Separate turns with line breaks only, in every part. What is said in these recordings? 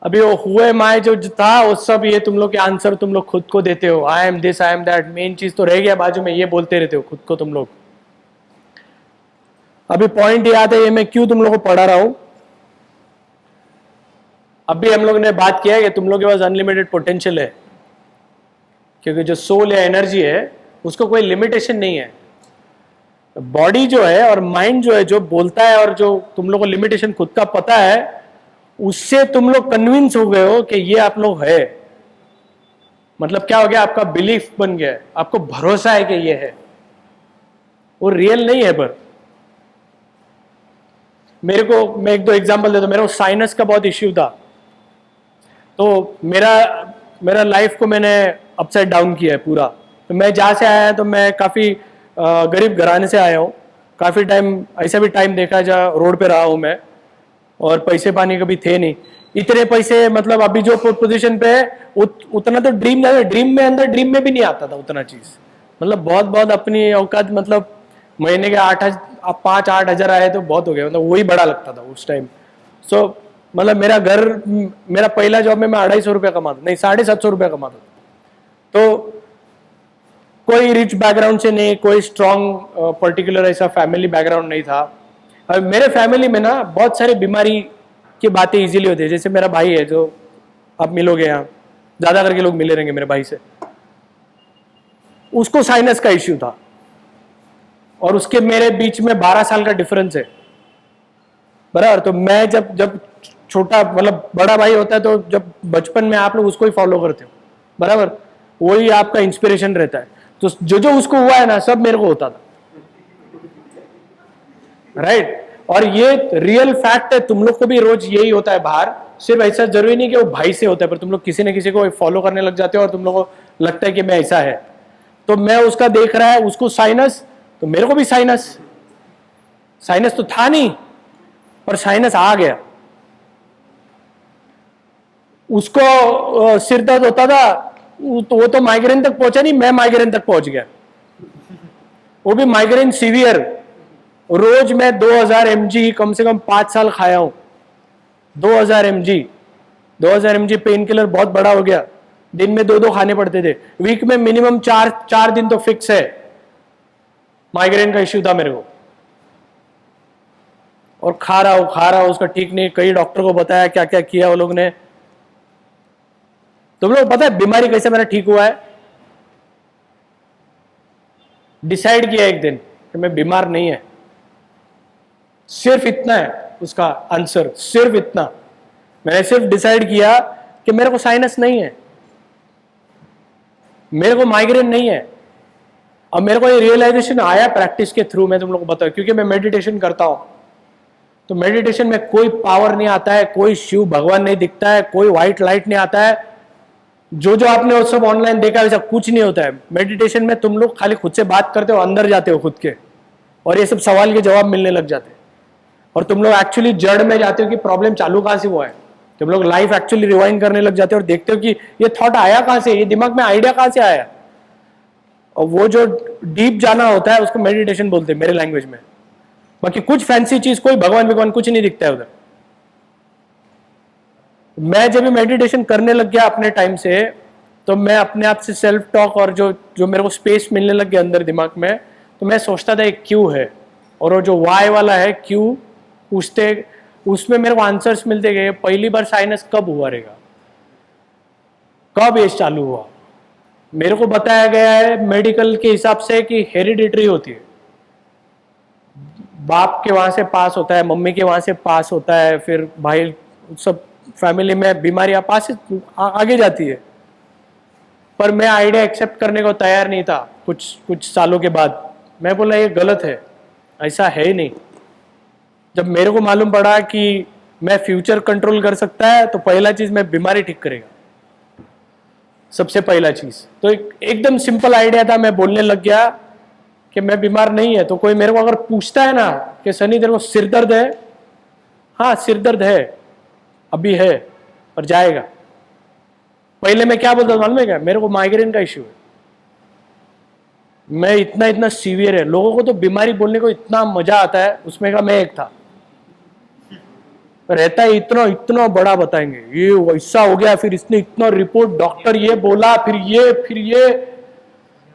अभी वो हुए माए जो था वो सब ये तुम लोग के आंसर तुम लोग खुद को देते हो, I am this I am that, main चीज तो रह गया बाजू में, ये बोलते रहते हो खुद को तुम लोग। अभी पॉइंट याद है ये मैं क्यों तुम लोग को पढ़ा रहा हूं। अभी हम लोग ने बात किया है कि तुम लोग के पास अनलिमिटेड पोटेंशियल है, क्योंकि जो सोल या एनर्जी है उसको कोई लिमिटेशन नहीं है। बॉडी जो है और माइंड जो है जो बोलता है, और जो तुम लोग को लिमिटेशन खुद का पता है, उससे तुम लोग कन्विंस हो गए हो कि ये आप लोग है। मतलब क्या हो गया, आपका बिलीफ बन गया है, आपको भरोसा है कि ये है, वो रियल नहीं है। पर मेरे को, मैं एक दो एग्जांपल देता हूं। मेरे को साइनस का बहुत इश्यू था, तो मेरा मेरा लाइफ को मैंने अपसाइड डाउन किया है पूरा। तो मैं जहाँ से आया तो मैं काफ़ी गरीब घराने से आया हूँ। काफ़ी टाइम ऐसा भी टाइम देखा जहाँ रोड पे रहा हूँ मैं, और पैसे पानी कभी थे नहीं। इतने पैसे मतलब अभी जो पोजीशन पे है उतना तो ड्रीम में भी नहीं आता था उतना चीज़। मतलब बहुत बहुत अपनी औकात, मतलब महीने के 5-8 हज़ार आए तो बहुत हो गया, मतलब वही बड़ा लगता था उस टाइम। सो मतलब मेरा घर, मेरा पहला जॉब में मैं 250 रुपया कमाता, नहीं 750 रुपया कमाता था। तो कोई रिच बैकग्राउंड से नहीं, कोई स्ट्रॉन्ग पर्टिकुलर ऐसा फैमिली बैकग्राउंड नहीं था। अब मेरे फैमिली में ना बहुत सारी बीमारी की बातें इजीली होती है। जैसे मेरा भाई है जो आप मिलोगे यहाँ, ज़्यादा करके लोग मिले रहेंगे मेरे भाई से, उसको साइनस का इश्यू था, और उसके मेरे बीच में 12 साल का डिफरेंस है, बराबर। तो मैं जब जब छोटा, मतलब बड़ा भाई होता है, तो जब बचपन में आप लोग उसको ही फॉलो करते हो, बराबर, वही आपका इंस्पिरेशन रहता है। तो जो जो उसको हुआ है ना, सब मेरे को होता था, राइट। और ये रियल फैक्ट है, तुम लोग को भी रोज यही होता है बाहर। सिर्फ ऐसा जरूरी नहीं कि वो भाई से होता है, पर तुम लोग किसी न किसी को फॉलो करने लग जाते हो, और तुम लोग को लगता है कि मैं ऐसा है। तो मैं उसका देख रहा है, उसको साइनस, तो मेरे को भी साइनस। साइनस तो था नहीं, पर साइनस आ गया। उसको सिर दर्द होता था, वो तो माइग्रेन तक पहुंचा नहीं, मैं माइग्रेन तक पहुंच गया, वो भी माइग्रेन सीवियर। रोज मैं 2000 mg कम से कम 5 साल खाया हूं। 2000 mg पेन किलर बहुत बड़ा हो गया। दिन में 2-2 खाने पड़ते थे। वीक में मिनिमम 4 दिन तो फिक्स है। माइग्रेन का इश्यू था मेरे को, और खा रहा हूं, उसका ठीक नहीं। कई डॉक्टर को बताया, क्या क्या किया वो लोग ने। तुम लोग पता है बीमारी कैसे मेरा ठीक हुआ है? डिसाइड किया एक दिन कि मैं बीमार नहीं है, सिर्फ इतना है उसका आंसर, सिर्फ इतना। मैंने सिर्फ डिसाइड किया कि मेरे को साइनस नहीं है, मेरे को माइग्रेन नहीं है। अब मेरे को ये रियलाइजेशन आया प्रैक्टिस के थ्रू, मैं तुम लोग को बताऊं, क्योंकि मैं मेडिटेशन करता हूं। तो मेडिटेशन में कोई पावर नहीं आता है, कोई शिव भगवान नहीं दिखता है, कोई व्हाइट लाइट नहीं आता है। जो जो आपने वो सब ऑनलाइन देखा वैसा कुछ नहीं होता है। मेडिटेशन में तुम लोग खाली खुद से बात करते हो, अंदर जाते हो खुद के, और ये सब सवाल के जवाब मिलने लग जाते हैं। और तुम लोग एक्चुअली जड़ में जाते हो कि प्रॉब्लम चालू कहां से हुआ है। तुम लोग लाइफ एक्चुअली रिवाइंड करने लग जाते हो, और देखते हो कि ये थॉट आया कहां से, ये दिमाग में आइडिया कहां से आया। और वो जो डीप जाना होता है उसको मेडिटेशन बोलते हैं मेरे लैंग्वेज में। बाकी कुछ फैंसी चीज, कोई भगवान कुछ नहीं दिखता है उधर। मैं जब भी मेडिटेशन करने लग गया अपने टाइम से, तो मैं अपने आप से सेल्फ टॉक, और जो जो मेरे को स्पेस मिलने लग गया अंदर दिमाग में, तो मैं सोचता था एक क्यों है, और वो जो वाई वाला है क्यों पूछते, उसमें मेरे को आंसर्स मिलते गए। पहली बार साइनस कब हुआ रहेगा, कब एज चालू हुआ, मेरे को बताया गया है मेडिकल के हिसाब से कि हेरिडिटरी होती है। बाप के वहां से पास होता है, मम्मी के वहां से पास होता है, फिर भाई सब फैमिली में बीमारियां पास आगे जाती है। पर मैं आइडिया एक्सेप्ट करने को तैयार नहीं था। कुछ सालों के बाद मैं बोला ये गलत है, ऐसा है ही नहीं। जब मेरे को मालूम पड़ा कि मैं फ्यूचर कंट्रोल कर सकता है, तो पहला चीज मैं बीमारी ठीक करेगा, सबसे पहला चीज। तो एकदम सिंपल आइडिया था, मैं बोलने लग गया कि मैं बीमार नहीं है। तो कोई मेरे को अगर पूछता है ना कि सनी तेरे को सिर दर्द है, हाँ सिर दर्द है, अभी है, पर जाएगा। पहले मैं क्या बोलता था मालूम है क्या? मेरे को माइग्रेन का इश्यू है, मैं इतना इतना सीवियर है। लोगों को तो बीमारी बोलने को इतना मजा आता है, उसमें का मैं एक था। रहता है इतना इतना बड़ा बताएंगे, ये वैसा हो गया, फिर इसने इतना रिपोर्ट, डॉक्टर ये बोला, फिर ये।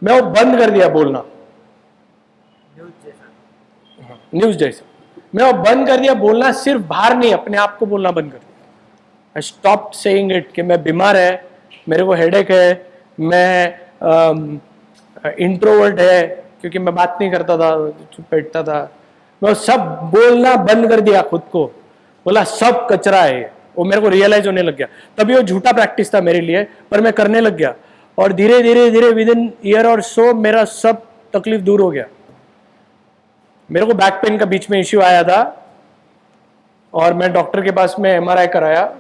मैं वो बंद कर दिया बोलना, न्यूज जैसा। मैं वो बंद कर दिया बोलना, सिर्फ बाहर नहीं, अपने आप को बोलना बंद कर दिया। आई स्टॉप सेइंग इट कि मैं बीमार है, मेरे को हेडेक है, मैं इंट्रोवर्ट है, क्योंकि मैं बात नहीं करता था, चुप बैठता था। मैं सब बोलना बंद कर दिया खुद को, बोला सब कचरा है ये। वो मेरे को रियलाइज होने लग गया। तभी वो झूठा प्रैक्टिस था मेरे लिए, पर मैं करने लग गया, और धीरे धीरे धीरे विद इन ईयर और सो मेरा सब तकलीफ दूर हो गया। मेरे को बैक पेन का बीच में इश्यू आया था, और मैं डॉक्टर के पास में एमआरआई कराया।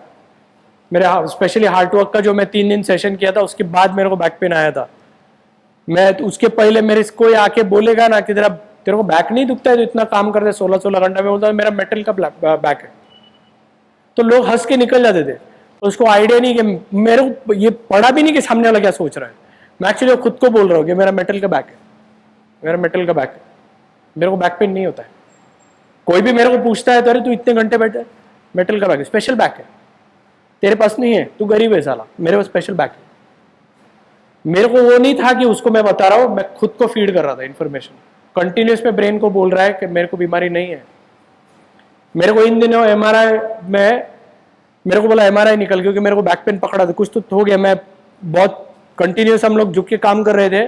मेरे स्पेशली हार्ट वर्क का जो मैं 3 दिन सेशन किया था, उसके बाद मेरे को बैक पेन आया था। मैं उसके पहले मेरे कोई आके बोलेगा ना कि तेरे को बैक नहीं दुखता है, तो इतना काम करते 16-16 घंटा में, बोलता मेरा मेटल का बैक है, तो लोग हंस के निकल जाते थे। तो उसको आइडिया नहीं कि मेरे को ये पढ़ा भी नहीं कि सामने वाला क्या सोच रहा है। मैं एक्चुअली खुद को बोल रहा हूँ कि मेरा मेटल का बैक है, मेरा मेटल का बैक है, मेरे को बैक पेन नहीं होता है। कोई भी मेरे को पूछता है तो अरे तू इतने घंटे बैठे, मेटल का बैक है, स्पेशल बैक है, तेरे पास नहीं है, तू गरीब है साला, मेरे पास स्पेशल बैक है। मेरे को वो नहीं था कि उसको मैं बता रहा हूँ, मैं खुद को फीड कर रहा था इन्फॉर्मेशन। कंटिन्यूस में ब्रेन को बोल रहा है कि मेरे को बीमारी नहीं है। मेरे को इन दिनों एमआरआई में मेरे को बोला एमआरआई निकल, क्योंकि मेरे को बैक पेन पकड़ा था, कुछ तो हो गया। मैं बहुत कंटिन्यूस हम लोग झुक के काम कर रहे थे,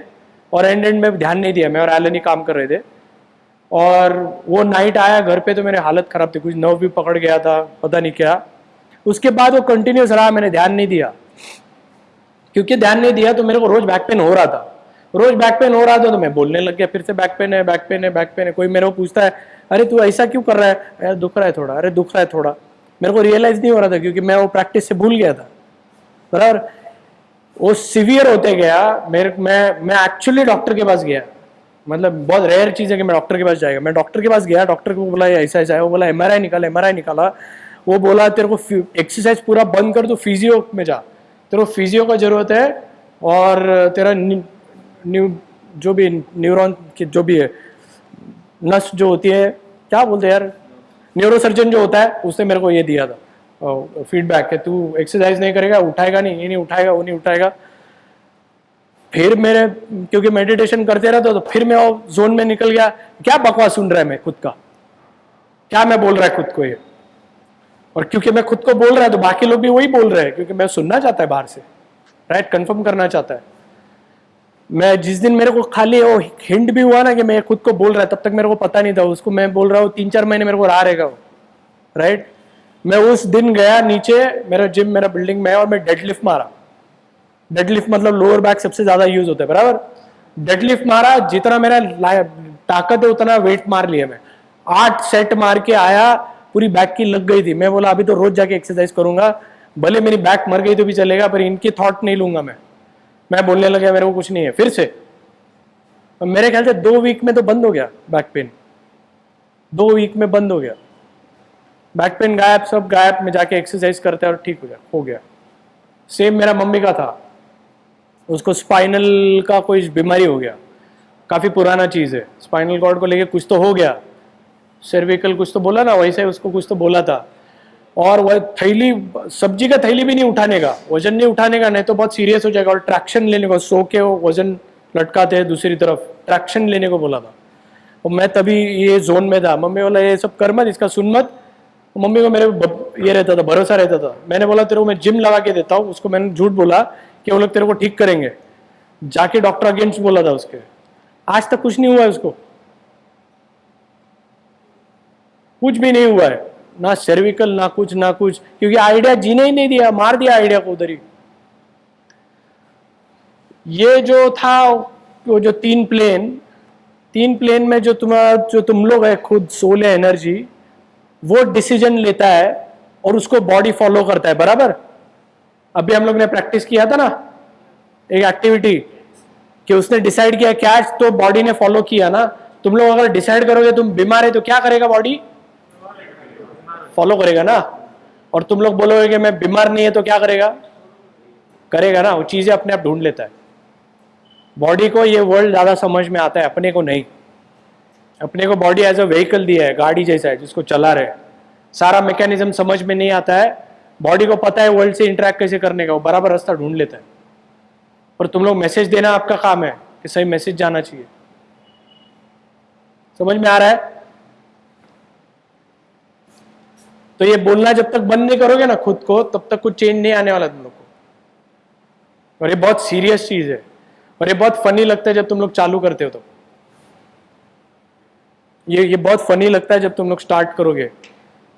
और एंड में ध्यान नहीं दिया, मैं और एलन ही काम कर रहे थे। और वो नाइट आया घर पे तो मेरी हालत खराब थी, कुछ नर्व भी पकड़ गया था, पता नहीं क्या। उसके बाद वो कंटिन्यूस रहा, मैंने ध्यान नहीं दिया। क्योंकि ध्यान नहीं दिया तो मेरे को रोज बैक पेन हो रहा था, रोज बैक पेन हो रहा था, तो मैं बोलने लग गया फिर से बैक पेन है, बैक पेन है, बैक पेन है। कोई मेरे को पूछता है अरे तू ऐसा क्यों कर रहा है, यार दुख रहा है थोड़ा, अरे दुख रहा है थोड़ा। मेरे को रियलाइज नहीं हो रहा था, क्योंकि मैं वो प्रैक्टिस से भूल गया था, बराबर। वो सिवियर होते गया। मैं एक्चुअली डॉक्टर के पास गया, मतलब बहुत रेयर चीज है कि मैं डॉक्टर के पास जाएगा। मैं डॉक्टर के पास गया, डॉक्टर को बोला ऐसा ऐसा है, वो बोला एमआरआई निकाला, एमआरआई निकाला। वो बोला तेरे को एक्सरसाइज पूरा बंद कर, तो फिजियो में जा, तेरे को फिजियो का जरूरत है, और तेरा जो भी न्यूरॉन की जो भी है नस जो होती है, क्या बोलते हैं यार, न्यूरोसर्जन जो होता है, उसने मेरे को ये दिया था फीडबैक कि तू एक्सरसाइज नहीं करेगा, उठाएगा नहीं, ये नहीं उठाएगा, वो नहीं उठाएगा। फिर मेरे क्योंकि मेडिटेशन करते रहता तो फिर मैं वो जोन में निकल गया। क्या बकवास सुन रहा है मैं खुद का, क्या मैं बोल रहा है खुद को ये। और क्योंकि मैं खुद को बोल रहा है तो बाकी लोग भी वही बोल रहे हैं, क्योंकि मैं सुनना चाहता है बाहर से, राइट, कंफर्म करना चाहता है। मैं जिस दिन मेरे को खाली वो हिंट भी हुआ ना कि मैं खुद को बोल रहा है, तब तक मेरे को पता नहीं था उसको मैं बोल रहा हूँ। 3-4 महीने मेरे को रहा रहेगा वो, राइट। मैं उस दिन गया नीचे, मेरा जिम मेरा बिल्डिंग में है, और मैं डेडलिफ्ट मारा। डेडलिफ्ट मतलब लोअर बैक सबसे ज्यादा यूज होता है, बराबर। डेडलिफ्ट मारा, जितना मेरा ताकत है उतना वेट मार लिया मैं। 8 सेट मार के आया, पूरी बैक की लग गई थी। मैं बोला अभी तो रोज जाके एक्सरसाइज करूंगा, भले मेरी बैक मर गई तो भी चलेगा, पर इनकी थॉट नहीं लूंगा मैं बोलने लगा मेरे को कुछ नहीं है फिर से। मेरे ख्याल से 2 वीक में तो बंद हो गया बैक पेन, 2 वीक में बंद हो गया बैक पेन, गायब, सब गायब। में जाके एक्सरसाइज करते और ठीक हो गया। सेम मेरा मम्मी का था, उसको स्पाइनल का कोई बीमारी हो गया, काफी पुराना चीज है, स्पाइनल कॉर्ड को लेके कुछ तो हो गया, सर्विकल कुछ तो बोला ना, वैसे उसको कुछ तो बोला था। और वह थैली, सब्जी का थैली भी नहीं उठाने का, वजन नहीं उठाने का, नहीं तो बहुत सीरियस हो जाएगा। और ट्रैक्शन लेने को, सो के वो वजन लटकाते हैं दूसरी तरफ, ट्रैक्शन लेने को बोला था। और मैं तभी ये जोन में था। मम्मी बोला ये सब कर मत, इसका सुन मत। मम्मी को मेरे ये रहता था, भरोसा रहता था। मैंने बोला तेरे को मैं जिम लगा के देता हूँ, उसको मैंने झूठ बोला कि वो लोग तेरे को ठीक करेंगे, जाके डॉक्टर अगेंस्ट बोला था उसके। आज तक कुछ नहीं हुआ है उसको, कुछ भी नहीं हुआ है, ना सर्विकल ना कुछ, क्योंकि आइडिया जीने ही नहीं दिया, मार दिया आइडिया को उधर ही। ये जो था वो जो 3 प्लेन में जो तुम लोग है खुद, सोल है, एनर्जी, वो डिसीजन लेता है और उसको बॉडी फॉलो करता है, बराबर। अभी हम लोग ने प्रैक्टिस किया था ना एक एक्टिविटी, कि उसने डिसाइड किया क्या, तो बॉडी ने फॉलो किया ना। तुम लोग अगर डिसाइड करोगे तुम बीमार है तो क्या करेगा, बॉडी फॉलो करेगा ना। और तुम लोग बोलोगे कि मैं बीमार नहीं है तो क्या करेगा ना, वो चीजें अपने आप ढूंढ लेता है। बॉडी को ये वर्ल्ड ज्यादा समझ में आता है, अपने को नहीं। अपने को बॉडी एज अ व्हीकल दिया है, गाड़ी जैसा है जिसको चला रहे, सारा मैकेनिज्म समझ में नहीं आता है, बॉडी को पता है वर्ल्ड से इंटरेक्ट कैसे करने का, वो बराबर रास्ता ढूंढ लेता है। पर तुम लोग मैसेज देना आपका काम है कि सही मैसेज जाना चाहिए। समझ में आ रहा है? तो ये बोलना जब तक बंद नहीं करोगे ना खुद को, तब तक कुछ चेंज नहीं आने वाला तुम लोग को। और ये बहुत सीरियस चीज है, और ये बहुत फनी लगता है जब तुम लोग चालू करते हो। तो ये बहुत फनी लगता है जब तुम लोग स्टार्ट करोगे।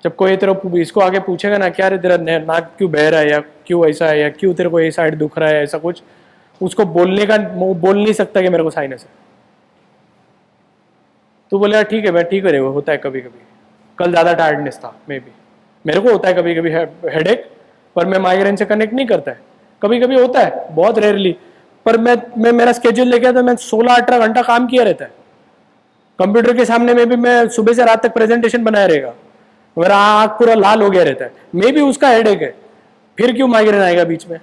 जब कोई तेरे इसको आगे पूछेगा ना, क्या रे तेरा नाक क्यों बह रहा है, या क्यों ऐसा है, या क्यों तेरे को ये साइड दुख रहा है, ऐसा कुछ, उसको बोलने का वो बोल नहीं सकता कि मेरे को साइनस है। तो बोले ठीक है, मैं ठीक है, वो होता है कभी कभी, कल ज़्यादा टायर्डनेस था, मे बी मेरे को होता है कभी कभी हेडेक, पर मैं माइग्रेन से कनेक्ट नहीं करता है। कभी कभी होता है, बहुत रेयरली, पर मैं मेरा स्केड्यूल लेके तो मैं 16-18 घंटा काम किया रहता है कंप्यूटर के सामने में भी। मैं सुबह से रात तक प्रेजेंटेशन बनाया रहेगा, मेरा आँख पूरा लाल हो गया रहता है, मे भी उसका हेडेक है, फिर क्यों माइग्रेन आएगा बीच में?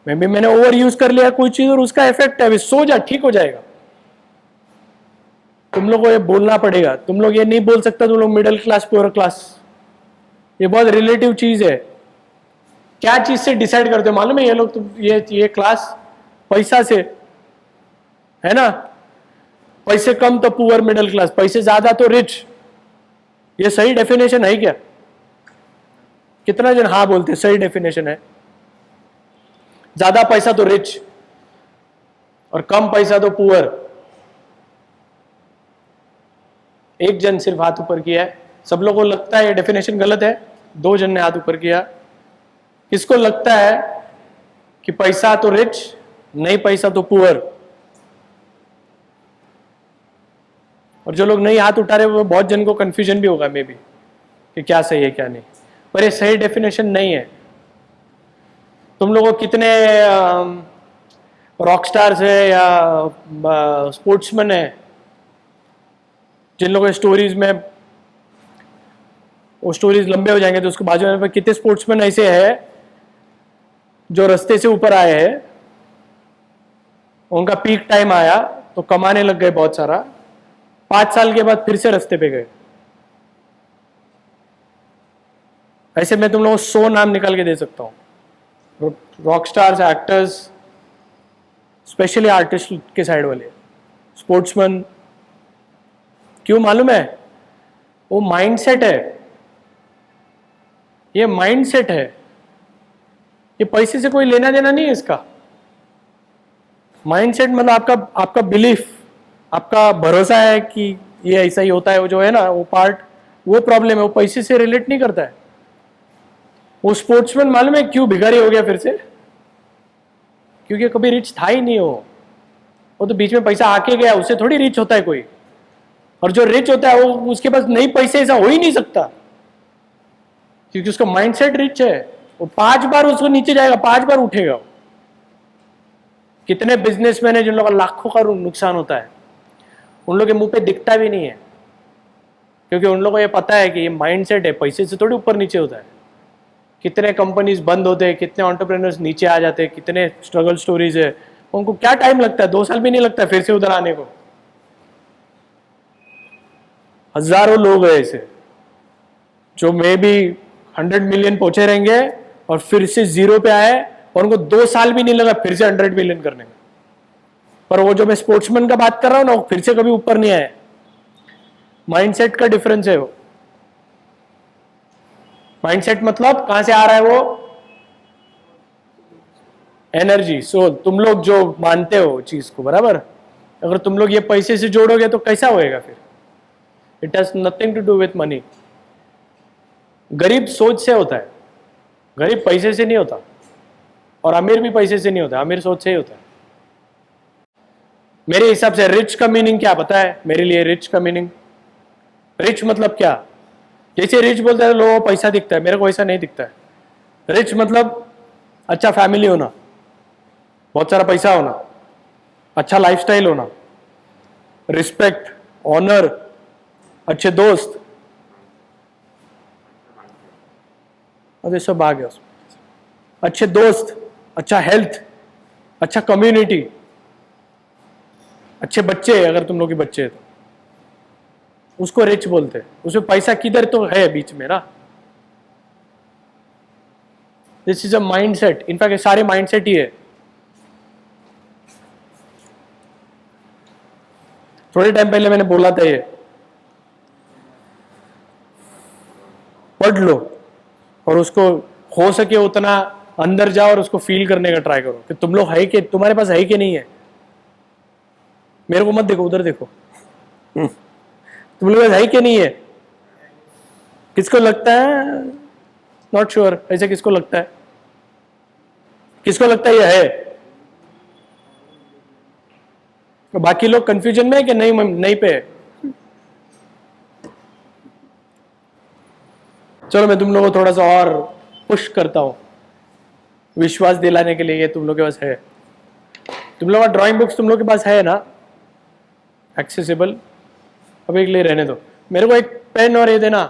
मैंने ओवर यूज कर लिया कोई चीज और उसका इफेक्ट है, अभी सो जा, ठीक हो जाएगा। तुम लोग को ये बोलना पड़ेगा, तुम लोग ये नहीं बोल सकता तुम लोग मिडिल क्लास पुअर क्लास, ये बहुत रिलेटिव चीज है। क्या चीज से डिसाइड करते हो मालूम है ये लोग? ये क्लास पैसा से है ना, पैसे कम तो पुअर मिडिल क्लास, पैसे ज्यादा तो रिच। ये सही डेफिनेशन है क्या? कितना जन हाँ बोलते? सही डेफिनेशन है। ज्यादा पैसा तो रिच और कम पैसा तो पुअर। एक जन सिर्फ हाथ ऊपर किया है। सब लोगों को लगता है ये डेफिनेशन गलत है। 2 जन ने हाथ ऊपर किया। किसको लगता है कि पैसा तो रिच, नहीं पैसा तो पुअर? और जो लोग नहीं हाथ उठा रहे वो बहुत जन को कंफ्यूजन भी होगा मे बी कि क्या सही है क्या नहीं, पर ये सही डेफिनेशन नहीं है। तुम लोगों को कितने रॉक स्टार्स है या स्पोर्ट्समैन है जिन लोगों के स्टोरीज में, वो स्टोरीज लंबे हो जाएंगे तो उसके बाजू में कितने स्पोर्ट्समैन ऐसे हैं जो रास्ते से ऊपर आए हैं, उनका पीक टाइम आया तो कमाने लग गए बहुत सारा, 5 साल के बाद फिर से रास्ते पे गए। ऐसे मैं तुम लोगों को 100 नाम निकाल के दे सकता हूं, rock stars, actors, specially artist के साइड वाले, स्पोर्ट्समैन। क्यों मालूम है? वो माइंडसेट है, ये माइंडसेट है, ये पैसे से कोई लेना देना नहीं है इसका। माइंडसेट मतलब आपका बिलीफ, आपका भरोसा है कि ये ऐसा ही होता है, वो जो है ना वो पार्ट, वो प्रॉब्लम है, वो पैसे से रिलेट नहीं करता है। वो स्पोर्ट्समैन मालूम है क्यों भिखारी हो गया फिर से? क्योंकि कभी रिच था ही नहीं वो तो बीच में पैसा आके गया, उससे थोड़ी रिच होता है कोई। और जो रिच होता है वो उसके पास नहीं पैसे ऐसा हो ही नहीं सकता, क्योंकि उसका माइंडसेट रिच है। वो 5 बार उसको नीचे जाएगा, 5 बार उठेगा। कितने बिजनेसमैन है जिन लोगों का लाखों का नुकसान होता है, उन लोगों के मुंह पे दिखता भी नहीं है, क्योंकि उन लोगों को ये पता है कि ये माइंडसेट है, पैसे से थोड़ी ऊपर नीचे होता है। कितने कंपनीज बंद होते हैं, कितने एंटरप्रेन्योर्स नीचे आ जाते हैं, कितने स्ट्रगल स्टोरीज है। उनको क्या टाइम लगता है? 2 साल भी नहीं लगता फिर से उधर आने को। हजारों लोग हैं ऐसे जो मे बी 100 मिलियन पहुंचे रहेंगे और फिर से 0 पे आए और उनको 2 साल भी नहीं लगा फिर से 100 मिलियन करने में। पर वो जो मैं स्पोर्ट्समैन का बात कर रहा हूं ना, वो फिर से कभी ऊपर नहीं आए। माइंडसेट का डिफरेंस है वो। माइंडसेट मतलब कहां से आ रहा है वो? Energy, soul. तुम लोग जो मानते हो चीज को, बराबर, अगर तुम लोग ये पैसे से जोड़ोगे तो कैसा होएगा फिर? It has nothing to do with money. गरीब सोच से होता है, गरीब पैसे से नहीं होता, और अमीर भी पैसे से नहीं होता, अमीर सोच से ही होता है। मेरे हिसाब से रिच का मीनिंग क्या पता है? मेरे लिए रिच का मीनिंग, रिच मतलब क्या? जैसे रिच बोलते हैं लोगों को पैसा दिखता है, मेरे को ऐसा नहीं दिखता है। रिच मतलब अच्छा फैमिली होना, बहुत सारा पैसा होना, अच्छा लाइफस्टाइल होना, रिस्पेक्ट, ऑनर, अच्छे दोस्त, और ये सब आ गया उसमें। अच्छे दोस्त, अच्छा हेल्थ, अच्छा कम्युनिटी, अच्छे बच्चे, अगर तुम लोग के बच्चे हैं तो उसको रिच बोलते हैं। उसमें पैसा किधर तो है बीच में ना, this is a mind set. In fact ये सारे माइंड सेट ही है. थोड़े टाइम पहले मैंने बोला था ये, पढ़ लो और उसको हो सके उतना अंदर जाओ और उसको फील करने का ट्राई करो कि तुम लोग है कि तुम्हारे पास है कि नहीं है. मेरे को मत देखो, उधर देखो. तुम लोग है कि नहीं है. किसको लगता है, नॉट श्योर, ऐसे किसको लगता है, किसको लगता है ये है. तो बाकी लोग कंफ्यूजन में है कि नहीं पे है. चलो मैं तुम लोगों को थोड़ा सा और पुश करता हूं विश्वास दिलाने के लिए. ये तुम लोग के पास है, तुम लोग का ड्राइंग बुक्स तुम लोग के पास है ना, एक्सेसिबल. अब एक ले रहने दो. मेरे को एक पेन और ये देना.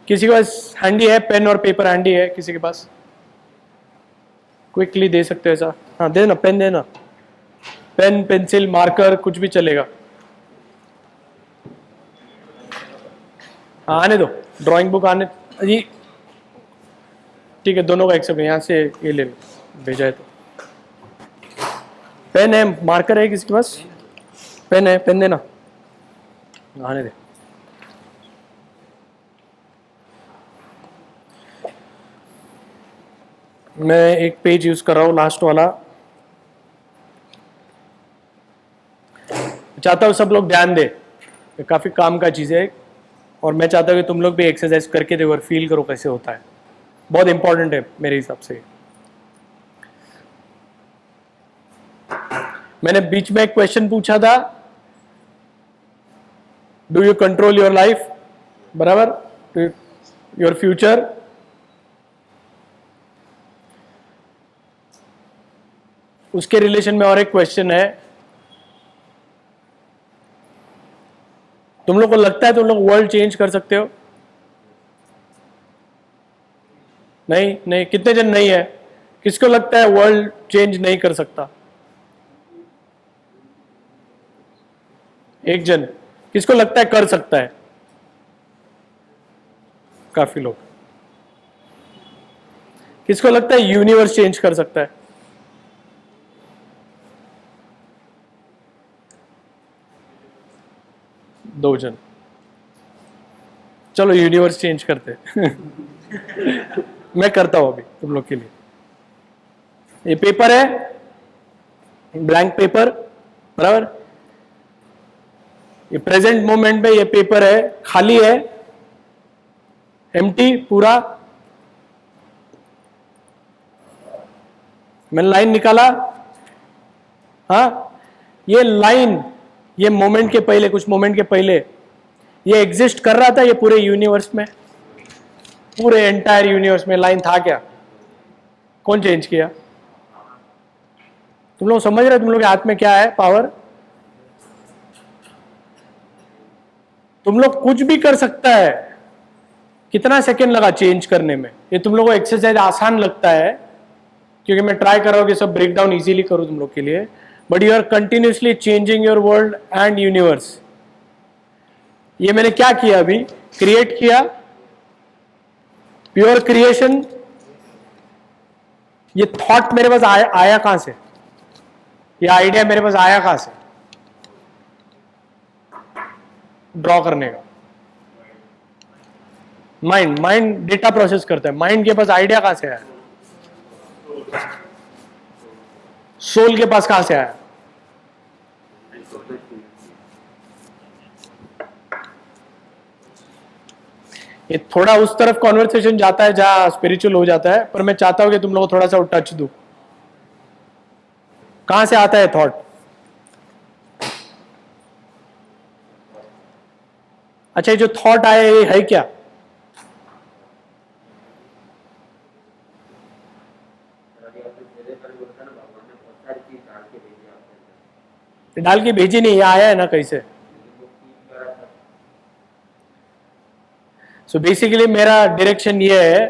किसी के पास हैंडी है पेन और पेपर, हैंडी है किसी के पास, क्विकली दे सकते हो ऐसा. हाँ देना, पेन देना, पेन पेंसिल मार्कर कुछ भी चलेगा. हाँ आने दो, ड्राइंग बुक आने जी. ठीक है, दोनों का एक्सेप्ट. यहाँ से ये ले लो, भेजा है तो. पेन है, मार्कर है किसी के पास, पेन है, पेन देना. आने दे. मैं एक पेज यूज कर रहा हूँ, लास्ट वाला. चाहता हूँ सब लोग ध्यान दे, काफी काम का चीज है और मैं चाहता हूँ कि तुम लोग भी एक्सरसाइज करके देखो और फील करो कैसे होता है. बहुत इंपॉर्टेंट है मेरे हिसाब से. मैंने बीच में एक क्वेश्चन पूछा था, do you control your life, बराबर, योर फ्यूचर. उसके रिलेशन में और एक क्वेश्चन है, तुम लोग को लगता है तुम लोग वर्ल्ड चेंज कर सकते हो. नहीं नहीं, कितने जन नहीं है. किसको लगता है वर्ल्ड चेंज नहीं कर सकता. एक जन. किसको लगता है कर सकता है. काफी लोग. किसको लगता है यूनिवर्स चेंज कर सकता है. दो जन. चलो यूनिवर्स चेंज करते. मैं करता हूं अभी तुम लोग के लिए. ये पेपर है, ब्लैंक पेपर, बराबर. ये प्रेजेंट मोमेंट में ये पेपर है, खाली है, एम्प्टी पूरा. मैंने लाइन निकाला. हाँ, ये लाइन, ये मोमेंट के पहले, कुछ मोमेंट के पहले ये एग्जिस्ट कर रहा था. ये पूरे यूनिवर्स में, पूरे एंटायर यूनिवर्स में लाइन था क्या. कौन चेंज किया. तुम लोग समझ रहे हो तुम लोग के हाथ में क्या है, पावर. तुम लोग कुछ भी कर सकता है. कितना सेकंड लगा चेंज करने में. ये तुम लोग को एक्सरसाइज आसान लगता है क्योंकि मैं ट्राई कर रहा हूं कि सब ब्रेक डाउन इजीली करूं तुम लोग के लिए. But you are continuously changing your world and universe. ये मैंने क्या किया अभी, क्रिएट किया, प्योर क्रिएशन. ये थॉट मेरे पास आया कहां से, ये आइडिया मेरे पास आया कहां से ड्रॉ करने का. माइंड डेटा प्रोसेस करता है. माइंड के पास आइडिया कहां से आया, सोल के पास कहां से आया. ये थोड़ा उस तरफ कॉन्वर्सेशन जाता है जहां स्पिरिचुअल हो जाता है, पर मैं चाहता हूं कि तुम लोग को थोड़ा सा टच दूं. कहां से आता है थॉट. अच्छा, ये जो थॉट आया ये है क्या. डाल के भेजी नहीं, ये आया है ना कैसे. सो बेसिकली मेरा डायरेक्शन ये है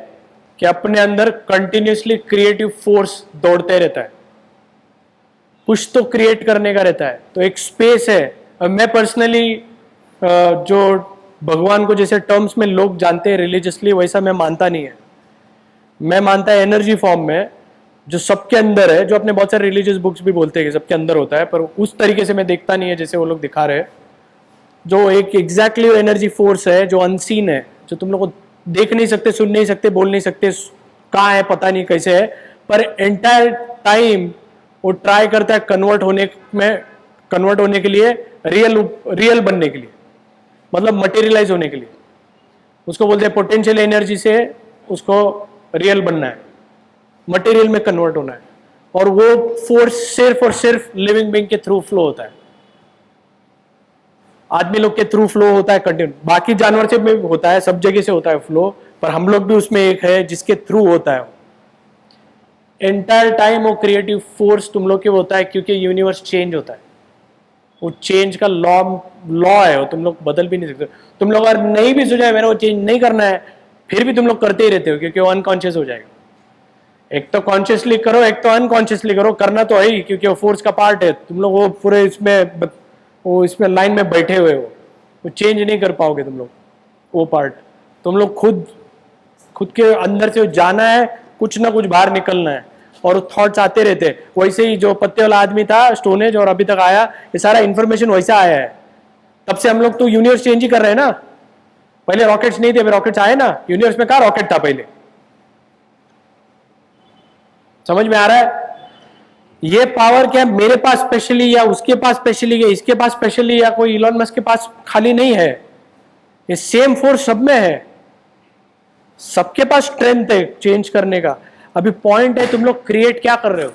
कि अपने अंदर कंटिन्यूसली क्रिएटिव फोर्स दौड़ते रहता है. कुछ तो क्रिएट करने का रहता है. तो एक स्पेस है. मैं पर्सनली जो भगवान को जैसे टर्म्स में लोग जानते हैं रिलीजियसली, वैसा मैं मानता नहीं है. मैं मानता है एनर्जी फॉर्म में जो सबके अंदर है, जो अपने बहुत सारे रिलीजियस बुक्स भी बोलते हैं कि सबके अंदर होता है, पर उस तरीके से मैं देखता नहीं है जैसे वो लोग दिखा रहे हैं। जो एक एग्जैक्टली एनर्जी फोर्स है जो अनसीन है, जो तुम लोग को देख नहीं सकते, सुन नहीं सकते, बोल नहीं सकते, कहाँ है पता नहीं कैसे है, पर एंटायर टाइम वो ट्राई करता है कन्वर्ट होने के लिए, रियल बनने के लिए, मतलब मटेरियलाइज होने के लिए। उसको बोलते हैं पोटेंशियल एनर्जी से उसको रियल बनना है, मटेरियल में कन्वर्ट होना है, और वो फोर्स सिर्फ और सिर्फ लिविंग बीइंग के थ्रू फ्लो होता है। आदमी लोग के थ्रू फ्लो होता है कंटिन्यू, बाकी जानवर से भी होता है, सब जगह से होता है फ्लो, पर हम लोग भी उसमें एक है जिसके थ्रू होता है। एंटायर टाइम वो क्रिएटिव फोर्स तुम लोग के होता है, क्योंकि यूनिवर्स चेंज होता है, वो चेंज का लॉ है, वो तुम लोग बदल भी नहीं सकते। तुम लोग अगर नहीं भी सोचा मेरा वो चेंज नहीं करना है, फिर भी तुम लोग करते ही रहते हो, क्योंकि वो अनकॉन्शियस हो जाएगा। एक तो कॉन्शियसली करो, एक तो अनकॉन्शियसली करो, करना तो है ही, क्योंकि वो फोर्स का पार्ट है। तुम लोग वो पूरे इसमें लाइन में बैठे हुए हो, वो चेंज नहीं कर पाओगे तुम लोग वो पार्ट। तुम लोग खुद के अंदर से जाना है, कुछ ना कुछ बाहर निकलना है, और थॉट्स आते रहते हैं। वैसे ही जो पत्ते वाला आदमी था स्टोनेज और अभी तक आया, ये सारा इंफॉर्मेशन वैसा आया है। तब से हम लोग तो यूनिवर्स चेंज ही कर रहे हैं ना। पहले रॉकेट्स नहीं थे, अभी रॉकेट्स आए ना। यूनिवर्स में कहाँ रॉकेट था पहले? समझ में आ रहा है? ये पावर क्या मेरे पास स्पेशली, या उसके पास स्पेशली, या इसके पास स्पेशली, या कोई इलॉन मस्क के पास खाली नहीं है। ये सेम फोर्स सब में है, सबके पास स्ट्रेंथ है चेंज करने का। अभी पॉइंट है तुम लोग क्रिएट क्या कर रहे हो।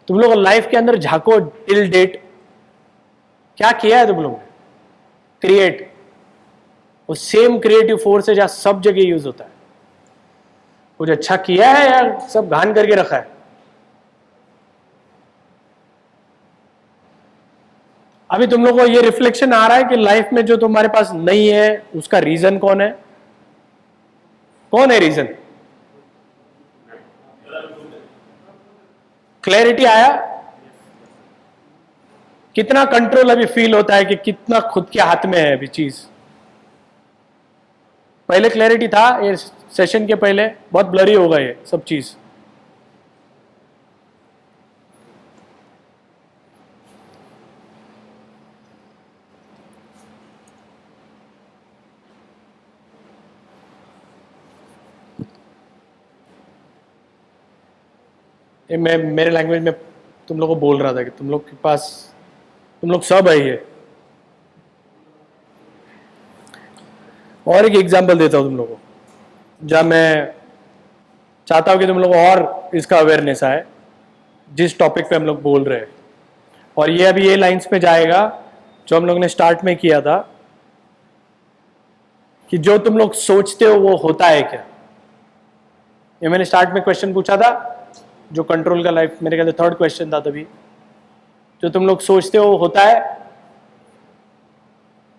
तुम लोग लाइफ के अंदर झांको, टिल डेट क्या किया है तुम लोग क्रिएट। वो सेम क्रिएटिव फोर्स है जहां सब जगह यूज होता है। कुछ अच्छा किया है या सब घान करके रखा है? अभी तुम लोग को ये रिफ्लेक्शन आ रहा है कि लाइफ में जो तुम्हारे पास नहीं है उसका रीजन कौन है? कौन है रीजन? क्लैरिटी आया? कितना कंट्रोल अभी फील होता है कि कितना खुद के हाथ में है अभी चीज। पहले क्लैरिटी था, ये सेशन के पहले बहुत ब्लरी हो गए सब चीज। ये मैं मेरे लैंग्वेज में तुम लोग को बोल रहा था कि तुम लोग के पास, तुम लोग सब है ये। और एक एग्जांपल देता हूं तुम लोगों को, जहां मैं चाहता हूं कि तुम लोग और इसका अवेयरनेस आए जिस टॉपिक पे हम लोग बोल रहे हैं। और ये अभी ये लाइंस पे जाएगा जो हम लोग ने स्टार्ट में किया था कि जो तुम लोग सोचते हो वो होता है क्या। ये मैंने स्टार्ट में क्वेश्चन पूछा था, जो कंट्रोल का लाइफ, मेरे ख्याल से थर्ड क्वेश्चन था तभी। जो तुम लोग सोचते हो होता है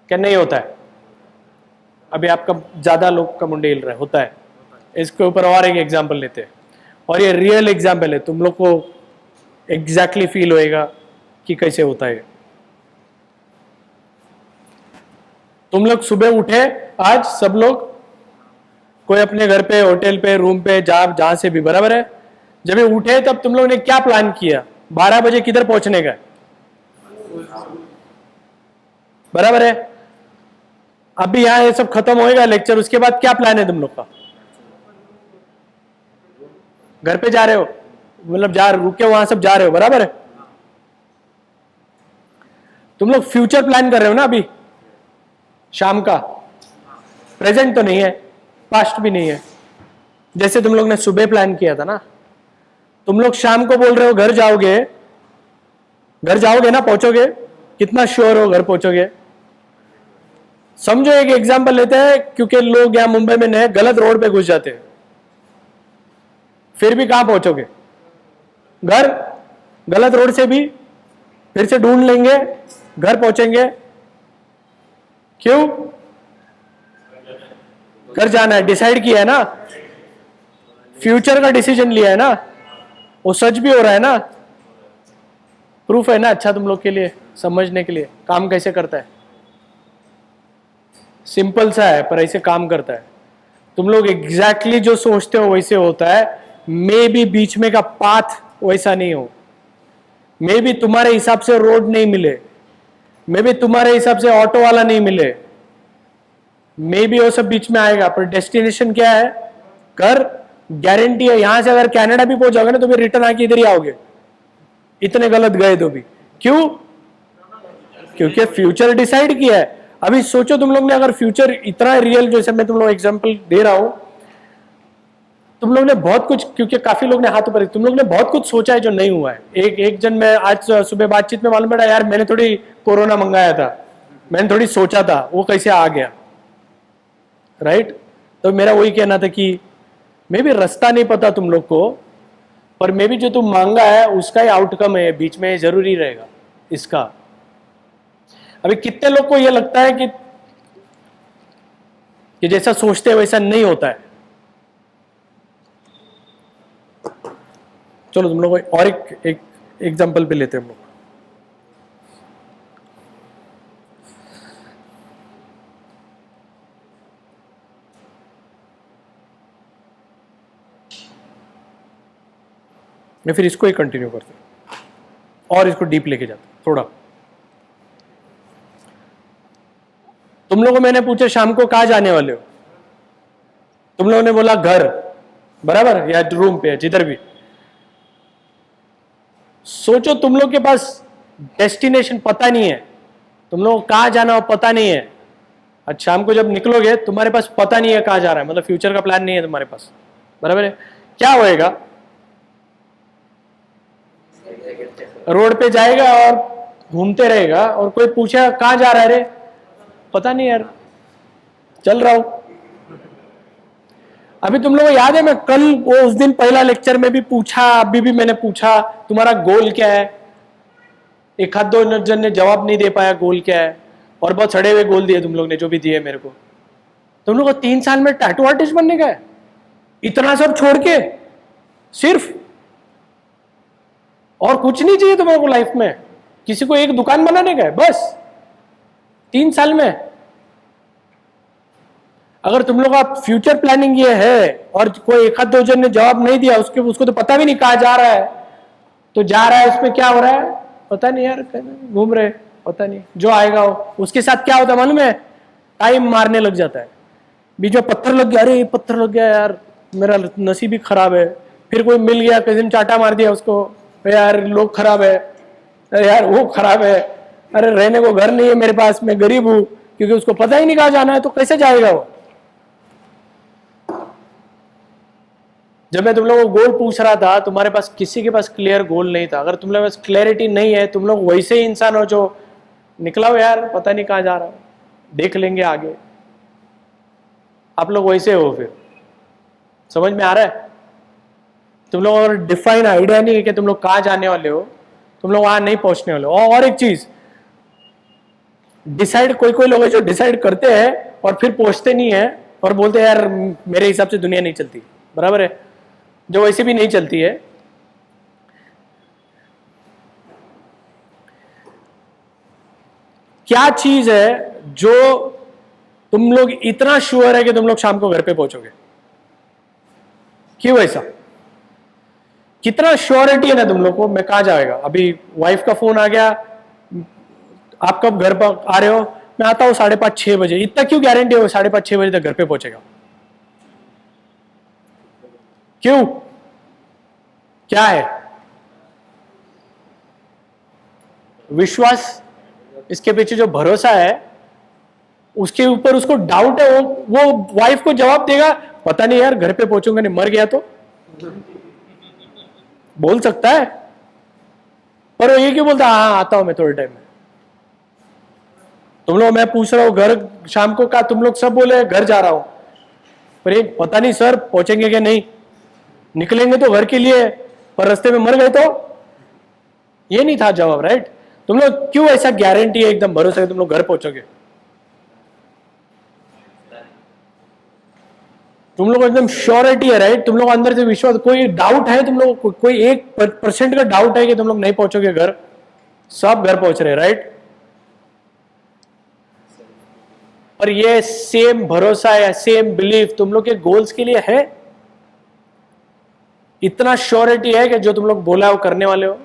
क्या नहीं होता है? अभी आपका ज्यादा लोग का मुंडे हिल रहा है, होता है। इसके ऊपर और एक एग्जांपल लेते हैं, और ये रियल एग्जांपल है, तुम लोग को एग्जैक्टली फील होएगा कि कैसे होता है। तुम लोग सुबह उठे आज, सब लोग, कोई अपने घर पे, होटल पे, रूम पे, जहां से भी, बराबर है। जब ये उठे तब तुम लोग ने क्या प्लान किया? 12 बजे किधर पहुंचने का? बराबर है। अभी यहां ये सब खत्म होएगा लेक्चर, उसके बाद क्या प्लान है तुम लोग का? घर पे जा रहे हो, मतलब रुके वहां सब जा रहे हो, बराबर है। तुम लोग फ्यूचर प्लान कर रहे हो ना अभी शाम का। प्रेजेंट तो नहीं है, पास्ट भी नहीं है। जैसे तुम लोग ने सुबह प्लान किया था ना, तुम लोग शाम को बोल रहे हो घर जाओगे। घर जाओगे ना, पहुंचोगे? कितना श्योर हो घर पहुंचोगे? समझो एक एग्जांपल लेते हैं, क्योंकि लोग यहां मुंबई में नए गलत रोड पे घुस जाते हैं, फिर भी कहां पहुंचोगे? घर। गलत रोड से भी फिर से ढूंढ लेंगे, घर पहुंचेंगे। क्यों? घर जाना है, डिसाइड किया है ना, फ्यूचर का डिसीजन लिया है ना, वो सच भी हो रहा है ना, प्रूफ है ना। अच्छा तुम लोग के लिए समझने के लिए काम कैसे करता है, सिंपल सा है पर ऐसे काम करता है। तुम लोग एग्जैक्टली जो सोचते हो वैसे होता है, मे बी बीच में का पाथ वैसा नहीं हो, मे बी तुम्हारे हिसाब से रोड नहीं मिले, मे बी तुम्हारे हिसाब से ऑटो वाला नहीं मिले, मे बी वो सब बीच में आएगा, पर डेस्टिनेशन क्या है? घर। गारंटी है यहां से अगर कनाडा भी पहुंचोगे ना तो भी रिटर्न आके इधर ही आओगे, इतने गलत गए तो भी। क्यों? क्योंकि फ्यूचर डिसाइड किया है। अभी सोचो तुम लोग ने अगर फ्यूचर इतना रियल, जैसे मैं तुम लोग एग्जांपल दे रहा हूं, तुम लोग ने बहुत कुछ, क्योंकि काफी लोग ने हाथ ऊपर, तुम लोग ने बहुत कुछ सोचा है जो नहीं हुआ है। एक जन, मैं आज सुबह बातचीत में मालूम पड़ा यार मैंने थोड़ी कोरोना मंगाया था, मैंने थोड़ी सोचा था, वो कैसे आ गया, राइट? तो मेरा वही कहना था कि मे भी रास्ता नहीं पता तुम लोग को, पर मे भी जो तुम मांगा है उसका ही आउटकम है, बीच में जरूरी रहेगा इसका। अभी कितने लोग को यह लगता है कि जैसा सोचते हैं वैसा नहीं होता है? चलो तुम लोग और एक एग्जांपल पे लेते हैं हम लोग। मैं फिर इसको ही कंटिन्यू करते हैं और इसको डीप लेके जाते हैं थोड़ा। तुम लोगों को मैंने पूछा शाम को कहां जाने वाले हो, तुम लोगों ने बोला घर, बराबर, या रूम पे, जिधर भी। सोचो तुम लोग के पास डेस्टिनेशन पता नहीं है, तुम लोग को कहां जाना हो पता नहीं है। आज शाम को जब निकलोगे तुम्हारे पास पता नहीं है कहां जा रहा है, मतलब फ्यूचर का प्लान नहीं है तुम्हारे पास, बराबर है? क्या होएगा? रोड पे जाएगा और घूमते रहेगा, और कोई पूछा कहां जा रहा है रे, पता नहीं यार, चल रहा हूं। अभी तुम लोगों को याद है मैं कल वो उस दिन पहला लेक्चर में भी पूछा, अभी भी मैंने पूछा तुम्हारा गोल क्या है? एक हाथ दो जन ने जवाब नहीं दे पाया गोल क्या है, और बहुत सड़े हुए गोल दिए तुम लोग ने, जो भी दिए मेरे को। तुम लोग को 3 साल में टैटू आर्टिस्ट बनने का है, इतना सब छोड़ के सिर्फ, और कुछ नहीं चाहिए तुम्हारे को लाइफ में, किसी को एक दुकान बनाने का है बस 3 साल में। अगर तुम लोग का फ्यूचर प्लानिंग ये है और कोई एक आध दो जन ने जवाब नहीं दिया, उसको तो पता भी नहीं कहां जा रहा है, तो जा रहा है उसमें क्या हो रहा है पता नहीं यार, घूम रहे पता नहीं, जो आएगा हो। उसके साथ क्या होता है मालूम है? टाइम मारने लग जाता है, बीच में पत्थर लग गया, अरे पत्थर लग गया यार, मेरा नसीब ही खराब है। फिर कोई मिल गया, किसी ने चाटा मार दिया उसको, यार लोग खराब है, अरे यार वो खराब है, अरे रहने को घर नहीं है मेरे पास, मैं गरीब हूं, क्योंकि उसको पता ही नहीं कहां जाना है, तो कैसे जाएगा वो? जब मैं तुम लोगों को गोल पूछ रहा था, तुम्हारे पास किसी के पास क्लियर गोल नहीं था। अगर तुम लोग पास क्लैरिटी नहीं है, तुम लोग वैसे ही इंसान हो जो निकला हो यार पता नहीं कहां जा रहा, देख लेंगे आगे, आप लोग वैसे हो। फिर समझ में आ रहा है? तुम लोग और डिफाइन आइडिया नहीं है कि तुम लोग कहां जाने वाले हो, तुम लोग वहां नहीं पहुंचने वाले हो। और एक चीज डिसाइड, कोई लोग है जो डिसाइड करते हैं और फिर पहुंचते नहीं है और बोलते हैं यार मेरे हिसाब से दुनिया नहीं चलती, बराबर है, जो वैसे भी नहीं चलती है। क्या चीज है जो तुम लोग इतना श्योर है कि तुम लोग शाम को घर पे पहुंचोगे? क्यों ऐसा? कितना श्योरिटी है ना तुम लोग को मैं कहां जाएगा? अभी वाइफ का फोन आ गया, आप कब घर पर आ रहे हो? मैं आता हूं 5:30-6 बजे। इतना क्यों गारंटी हो 5:30-6 बजे तक घर पे पहुंचेगा? क्यों? क्या है? विश्वास, इसके पीछे जो भरोसा है, उसके ऊपर उसको डाउट है, वो वाइफ को जवाब देगा पता नहीं यार घर पे पहुंचूंगा नहीं, मर गया तो बोल सकता है, पर वो ये क्यों बोलता हाँ आता हूं मैं थोड़े टाइम में। तुम लोग, मैं पूछ रहा हूं घर शाम को का, तुम लोग सब बोले घर जा रहा हूं, पर एक पता नहीं सर पहुंचेंगे कि नहीं, निकलेंगे तो घर के लिए पर रास्ते में मर गए तो, ये नहीं था जवाब, राइट? तुम लोग क्यों ऐसा गारंटी है एकदम भरोसा है तुम लोग घर पहुंचोगे? तुम लोग एकदम श्योरिटी है, राइट? तुम लोग अंदर से विश्वास, कोई डाउट है तुम लोग, कोई 1% का डाउट है कि तुम लोग नहीं पहुंचोगे घर? सब घर पहुंच रहे, राइट? पर ये सेम भरोसा या सेम बिलीफ तुम लोग के गोल्स के लिए है? इतना श्योरिटी है कि जो तुम लोग बोला वो करने वाले हो?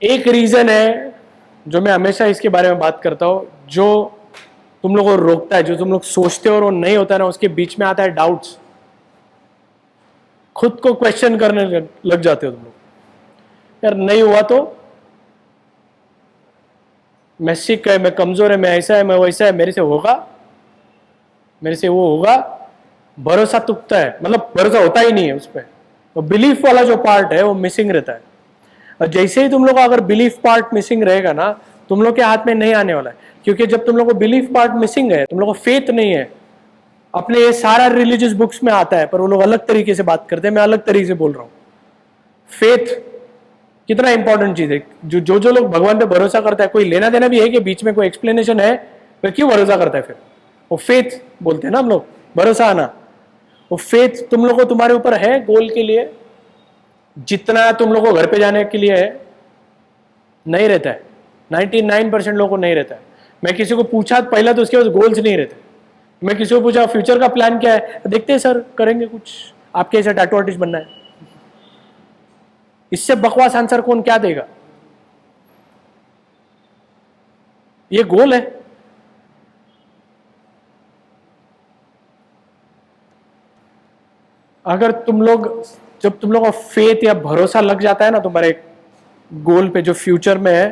एक रीजन है जो मैं हमेशा इसके बारे में बात करता हूं, जो तुम लोग को रोकता है, जो तुम लोग सोचते हो और वो नहीं होता ना, उसके बीच में आता है डाउट्स। खुद को क्वेश्चन करने लग जाते हो तुम लोग, यार नहीं हुआ तो, मैं सिक है, मैं कमजोर है, मैं ऐसा है, मैं वैसा है, मेरे से होगा, मेरे से वो होगा। भरोसा टूटता है, मतलब भरोसा होता ही नहीं है उस पर। तो बिलीफ वाला जो पार्ट है वो मिसिंग रहता है। और जैसे ही तुम लोग अगर बिलीफ पार्ट मिसिंग रहेगा ना, तुम लोग के हाथ में नहीं आने वाला है। क्योंकि जब तुम लोग को बिलीफ पार्ट मिसिंग है, तुम लोग को फेथ नहीं है। अपने ये सारा रिलीजियस बुक्स में आता है, पर वो लोग अलग तरीके से बात करते हैं, मैं अलग तरीके से बोल रहा हूं। फेथ कितना इंपॉर्टेंट चीज है। जो जो लोग भगवान पे भरोसा करता है, कोई लेना देना भी है कि बीच में कोई एक्सप्लेनेशन है, फिर क्यों भरोसा करता है? फिर वो फेथ बोलते हैं ना हम लोग, भरोसा आना। वो फेथ तुम लोग को तुम्हारे ऊपर है गोल के लिए, जितना तुम लोग को घर पे जाने के लिए है, नहीं रहता है। 99% लोगों को नहीं रहता है। मैं किसी को पूछा पहला तो उसके पास गोल्स नहीं रहते। मैं किसी को पूछा फ्यूचर का प्लान क्या है, देखते हैं सर करेंगे कुछ, आपके ऐसा टैटू आर्टिस्ट बनना है। इससे बकवास आंसर कौन क्या देगा? ये गोल है। अगर तुम लोग, जब तुम लोग का फेथ या भरोसा लग जाता है ना तुम्हारे गोल पे जो फ्यूचर में है,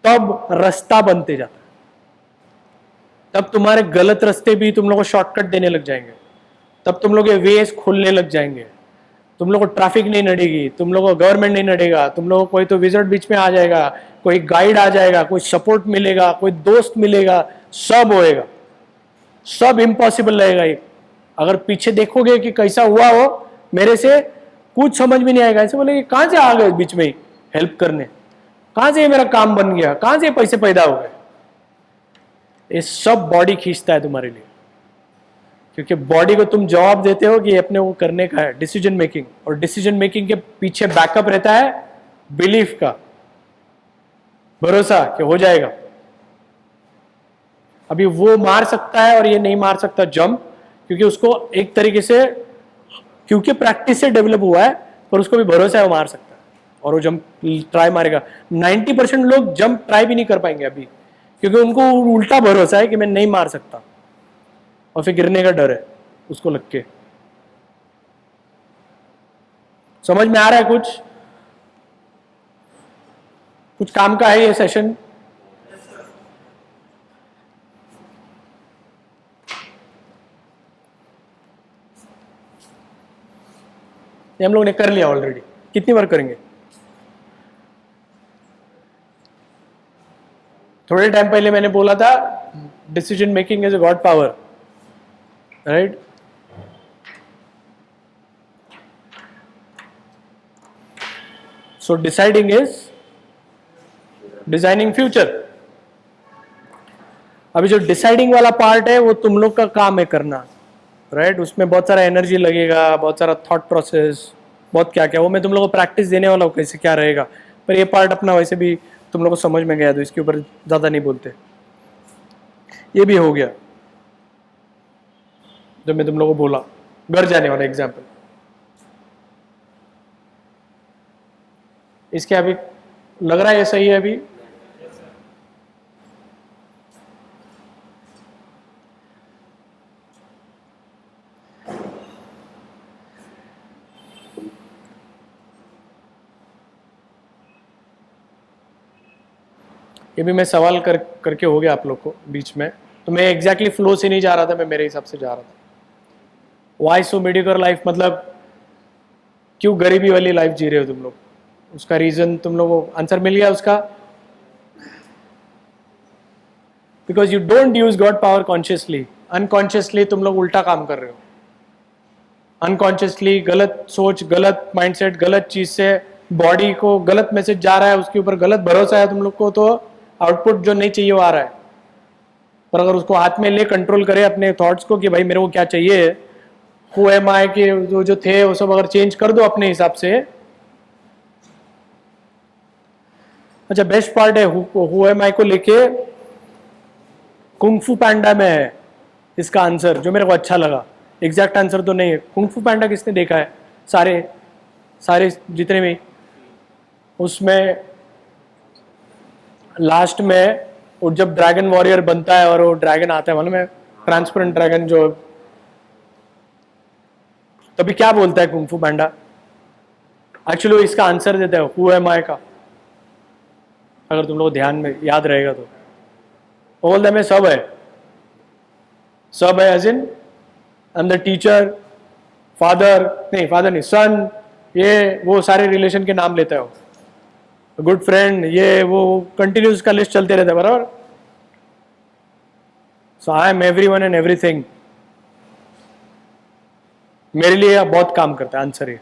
तब रास्ता बनते जाता है। तब तुम्हारे गलत रास्ते भी तुम लोग को शॉर्टकट देने लग जाएंगे। तब तुम लोग ये वेज खोलने लग जाएंगे। तुम लोग को ट्रैफिक नहीं नड़ेगी, तुम लोग को गवर्नमेंट नहीं नड़ेगा, तुम लोग को कोई तो विजिट बीच में आ जाएगा, कोई गाइड आ जाएगा, कोई सपोर्ट मिलेगा, कोई दोस्त मिलेगा, सब होएगा। सब इम्पॉसिबल रहेगा ये। अगर पीछे देखोगे कि कैसा हुआ हो, मेरे से कुछ समझ में नहीं आएगा। ऐसे बोले कहां से आ गए बीच में हेल्प करने, कहां से मेरा काम बन गया, कहां से पैसे पैदा हो गए? ये सब बॉडी खींचता है तुम्हारे लिए, क्योंकि बॉडी को तुम जवाब देते हो कि अपने को करने का है, डिसीजन मेकिंग। और डिसीजन मेकिंग के पीछे बैकअप रहता है बिलीफ का, भरोसा कि हो जाएगा। अभी वो मार सकता है और ये नहीं मार सकता जंप, क्योंकि उसको एक तरीके से, क्योंकि प्रैक्टिस से डेवलप हुआ है, पर उसको भी भरोसा है वो मार सकता है और वो जंप ट्राई मारेगा। 90% लोग जंप ट्राई भी नहीं कर पाएंगे अभी, क्योंकि उनको उल्टा भरोसा है कि मैं नहीं मार सकता, और फिर गिरने का डर है उसको लग के। समझ में आ रहा है? कुछ काम का है ये सेशन। ये हम लोग ने कर लिया ऑलरेडी। कितनी बार करेंगे? थोड़े टाइम पहले मैंने बोला था decision making is a God power, right? So deciding is designing future. अभी जो डिसाइडिंग वाला पार्ट है वो तुम लोग का काम है करना, राइट? उसमें बहुत सारा एनर्जी लगेगा, बहुत सारा थॉट प्रोसेस, बहुत क्या क्या, वो मैं तुम लोग को प्रैक्टिस देने वाला हूँ कैसे क्या रहेगा। पर ये पार्ट अपना वैसे भी तुम लोग को समझ में गया, तो इसके ऊपर ज़्यादा नहीं बोलते। ये भी हो गया जो मैं तुम लोग को बोला, घर जाने वाला एग्जाम्पल। इसके अभी लग रहा है ये सही है? अभी ये भी मैं सवाल करके हो गया आप लोग को बीच में, तो मैं एग्जैक्टली फ्लो से नहीं जा रहा था, मैं मेरे हिसाब से जा रहा था। वाई सो मीडियोकर लाइफ, मतलब क्यों गरीबी वाली लाइफ जी रहे हो तुम लोग? उसका रीजन तुम लोग को आंसर मिल गया उसका। Because you don't use God power consciously. Unconsciously तुम लोग उल्टा काम कर रहे हो। अनकॉन्शियसली गलत सोच, गलत माइंडसेट, गलत चीज से बॉडी को गलत मैसेज जा रहा है, उसके ऊपर गलत भरोसा है तुम लोग को, तो आउटपुट जो नहीं चाहिए वो आ रहा है। पर अगर उसको हाथ में ले, कंट्रोल करे अपने थॉट्स को कि भाई मेरे को क्या चाहिए, हु एम आई के जो थे वो सब अगर चेंज कर दो अपने हिसाब से, अच्छा बेस्ट पार्ट है हु एम आई को लेके कुंग फू पैंडा में है इसका आंसर, जो मेरे को अच्छा लगा। एग्जैक्ट आंसर तो नहीं है। कुंग फू पैंडा किसने देखा है? सारे सारे जितने भी, उसमें लास्ट में वो जब ड्रैगन वॉरियर बनता है और वो ड्रैगन आता है, मालूम है, ट्रांसपेरेंट ड्रैगन, जो तभी क्या बोलता है कुंग फू पैंडा? एक्चुअली वो इसका आंसर देता है हु एम आई का, अगर तुम लोग ध्यान में याद रहेगा तो। वो बोलता है मैं सब है, सब है as in I am the teacher, father नहीं सन, ये वो सारे रिलेशन के नाम लेता है वो, गुड फ्रेंड, ये वो कंटिन्यूस का लिस्ट चलते रहता है, बराबर। So I am everyone and everything, मेरे लिए बहुत काम करता है आंसर ये।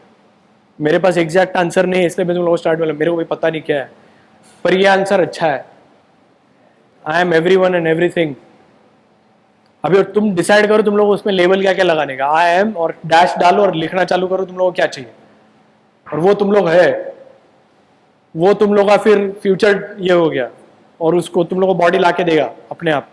मेरे पास एग्जैक्ट आंसर नहीं है, इसलिए मैं तुम लोगों को स्टार्ट में, मेरे को भी पता नहीं क्या है, पर ये आंसर अच्छा है। आई am everyone and everything. अभी और तुम डिसाइड करो तुम लोग उसमें लेबल क्या क्या लगाने का, आई एम और डैश डालो और लिखना चालू करो तुम लोगों को क्या चाहिए, और वो तुम लोग है, वो तुम लोग का फिर फ्यूचर ये हो गया, और उसको तुम लोग को बॉडी ला के देगा अपने आप।